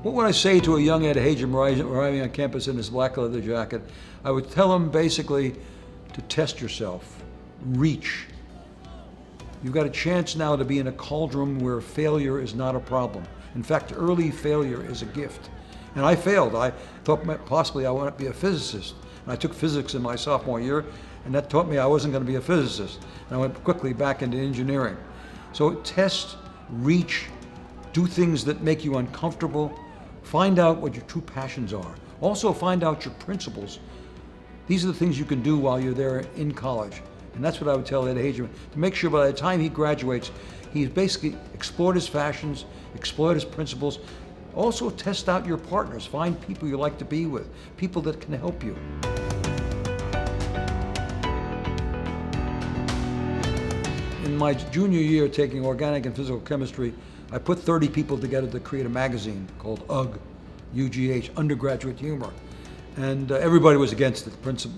What would I say to a young Ed Hajim arriving on campus in his black leather jacket? I would tell him basically to test yourself, reach. You've got a chance now to be in a cauldron where failure is not a problem. In fact, early failure is a gift. And I failed. I thought possibly I wanted to be a physicist. And I took physics in my sophomore year, and that taught me I wasn't going to be a physicist. And I went quickly back into engineering. So test, reach, do things that make you uncomfortable, find out what your true passions are. Also find out your principles. These are the things you can do while you're there in college. And that's what I would tell Ed Hajim, to make sure by the time he graduates, he's basically explored his passions, explored his principles. Also test out your partners. Find people you like to be with, people that can help you. In my junior year taking organic and physical chemistry, I put 30 people together to create a magazine called UGH, U-G-H, Undergraduate Humor. And everybody was against it,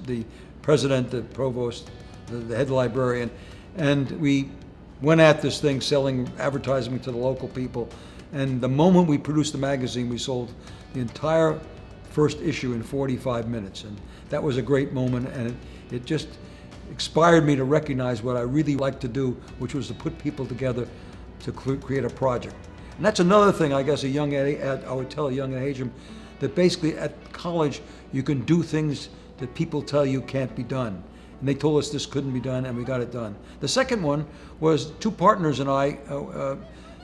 the president, the provost, the head librarian. And we went at this thing selling advertising to the local people. And the moment we produced the magazine, we sold the entire first issue in 45 minutes. And that was a great moment, and it just inspired me to recognize what I really like to do, which was to put people together to create a project. And that's another thing, I guess, I would tell a young Hajim, that basically at college you can do things that people tell you can't be done. And they told us this couldn't be done, and we got it done. The second one was two partners and I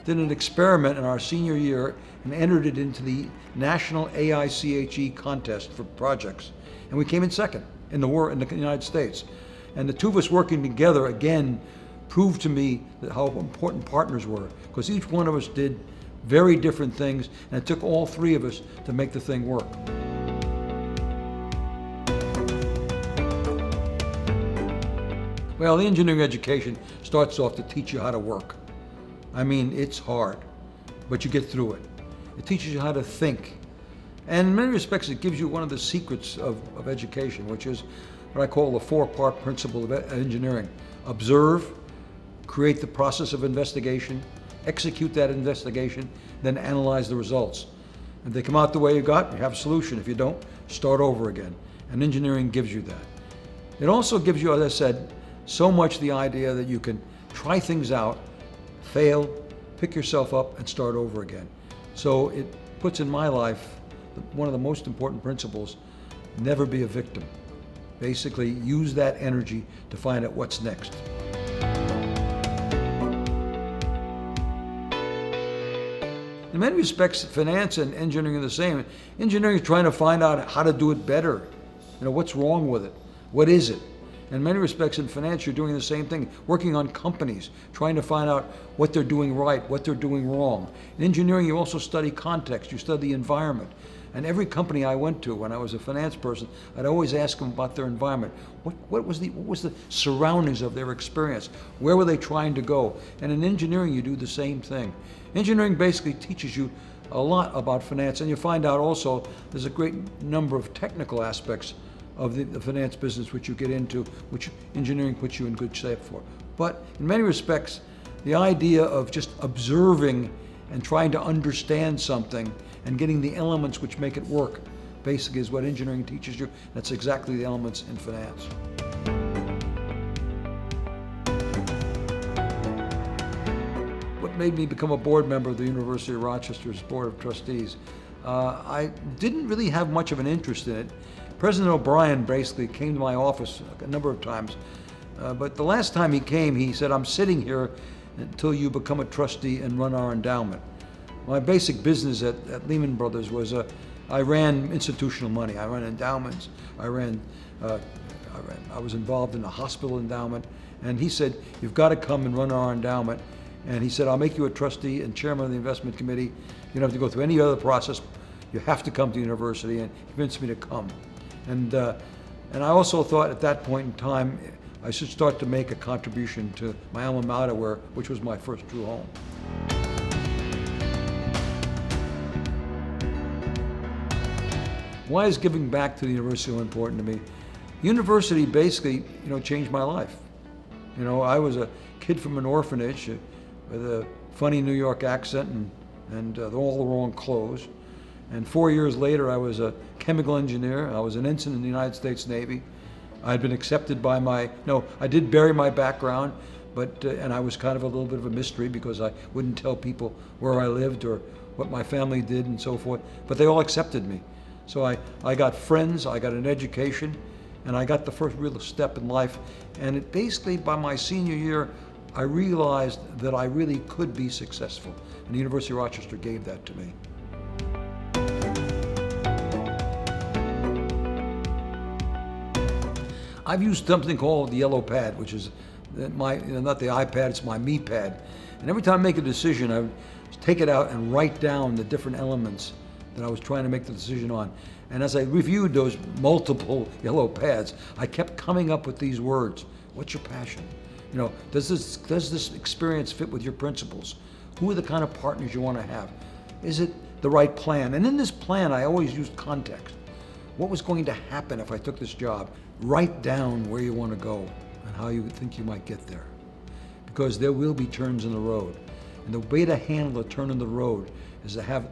did an experiment in our senior year and entered it into the National AICHE contest for projects. And we came in second in the United States. And the two of us working together, again, proved to me that how important partners were, because each one of us did very different things, and it took all three of us to make the thing work. Well, the engineering education starts off to teach you how to work. I mean, it's hard, but you get through it. It teaches you how to think. And in many respects, it gives you one of the secrets of education, which is what I call the four-part principle of engineering. Observe, create the process of investigation, execute that investigation, then analyze the results. If they come out the way you got, you have a solution. If you don't, start over again. And engineering gives you that. It also gives you, as I said, so much the idea that you can try things out, fail, pick yourself up, and start over again. So it puts in my life one of the most important principles: never be a victim. Basically, use that energy to find out what's next. In many respects, finance and engineering are the same. Engineering is trying to find out how to do it better. You know, what's wrong with it? What is it? In many respects, in finance, you're doing the same thing, working on companies, trying to find out what they're doing right, what they're doing wrong. In engineering, you also study context, you study the environment. And every company I went to when I was a finance person, I'd always ask them about their environment. What was the surroundings of their experience? Where were they trying to go? And in engineering, you do the same thing. Engineering basically teaches you a lot about finance, and you find out also there's a great number of technical aspects of the finance business which you get into, which engineering puts you in good shape for. But in many respects, the idea of just observing and trying to understand something and getting the elements which make it work basically is what engineering teaches you. That's exactly the elements in finance. What made me become a board member of the University of Rochester's Board of Trustees? I didn't really have much of an interest in it. President O'Brien basically came to my office a number of times, but the last time he came, he said, "I'm sitting here until you become a trustee and run our endowment." My basic business at Lehman Brothers was I ran institutional money. I ran endowments. I was involved in a hospital endowment, and he said, "You've got to come and run our endowment." And he said, "I'll make you a trustee and chairman of the investment committee. You don't have to go through any other process. You have to come to the university," and he convinced me to come. And I also thought at that point in time, I should start to make a contribution to my alma mater, which was my first true home. Why is giving back to the university so important to me? University basically, changed my life. I was a kid from an orphanage with a funny New York accent and all the wrong clothes. And 4 years later, I was a chemical engineer. I was an ensign in the United States Navy. I had been accepted by I did bury my background, but and I was kind of a little bit of a mystery because I wouldn't tell people where I lived or what my family did and so forth, but they all accepted me. So I got friends, I got an education, and I got the first real step in life. And it basically, by my senior year, I realized that I really could be successful. And the University of Rochester gave that to me. I've used something called the yellow pad, which is not the iPad, it's my me pad. And every time I make a decision, I would take it out and write down the different elements that I was trying to make the decision on. And as I reviewed those multiple yellow pads, I kept coming up with these words. What's your passion? Does this experience fit with your principles? Who are the kind of partners you want to have? Is it the right plan? And in this plan, I always used context. What was going to happen if I took this job? Write down where you want to go and how you think you might get there. Because there will be turns in the road. And the way to handle a turn in the road is to have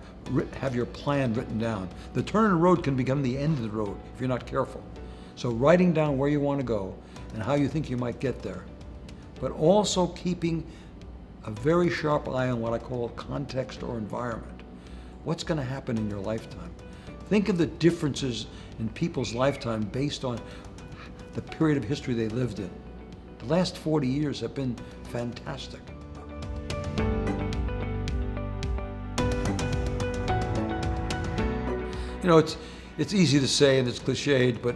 your plan written down. The turn in the road can become the end of the road if you're not careful. So writing down where you want to go and how you think you might get there, but also keeping a very sharp eye on what I call context or environment. What's going to happen in your lifetime? Think of the differences in people's lifetime based on the period of history they lived in. The last 40 years have been fantastic. It's easy to say and it's cliched, but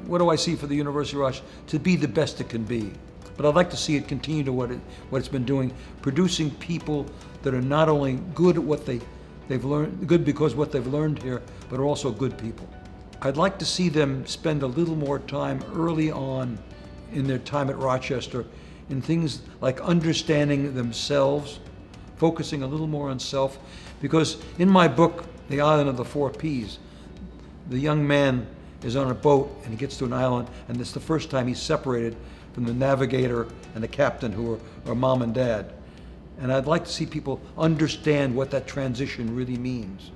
what do I see for the University of Rochester? To be the best it can be. But I'd like to see it continue to what it's been doing, producing people that are not only good at what they've learned, good because what they've learned here, but are also good people. I'd like to see them spend a little more time early on in their time at Rochester in things like understanding themselves, focusing a little more on self, because in my book, The Island of the Four Ps, the young man is on a boat and he gets to an island, and it's the first time he's separated from the navigator and the captain, who are mom and dad. And I'd like to see people understand what that transition really means.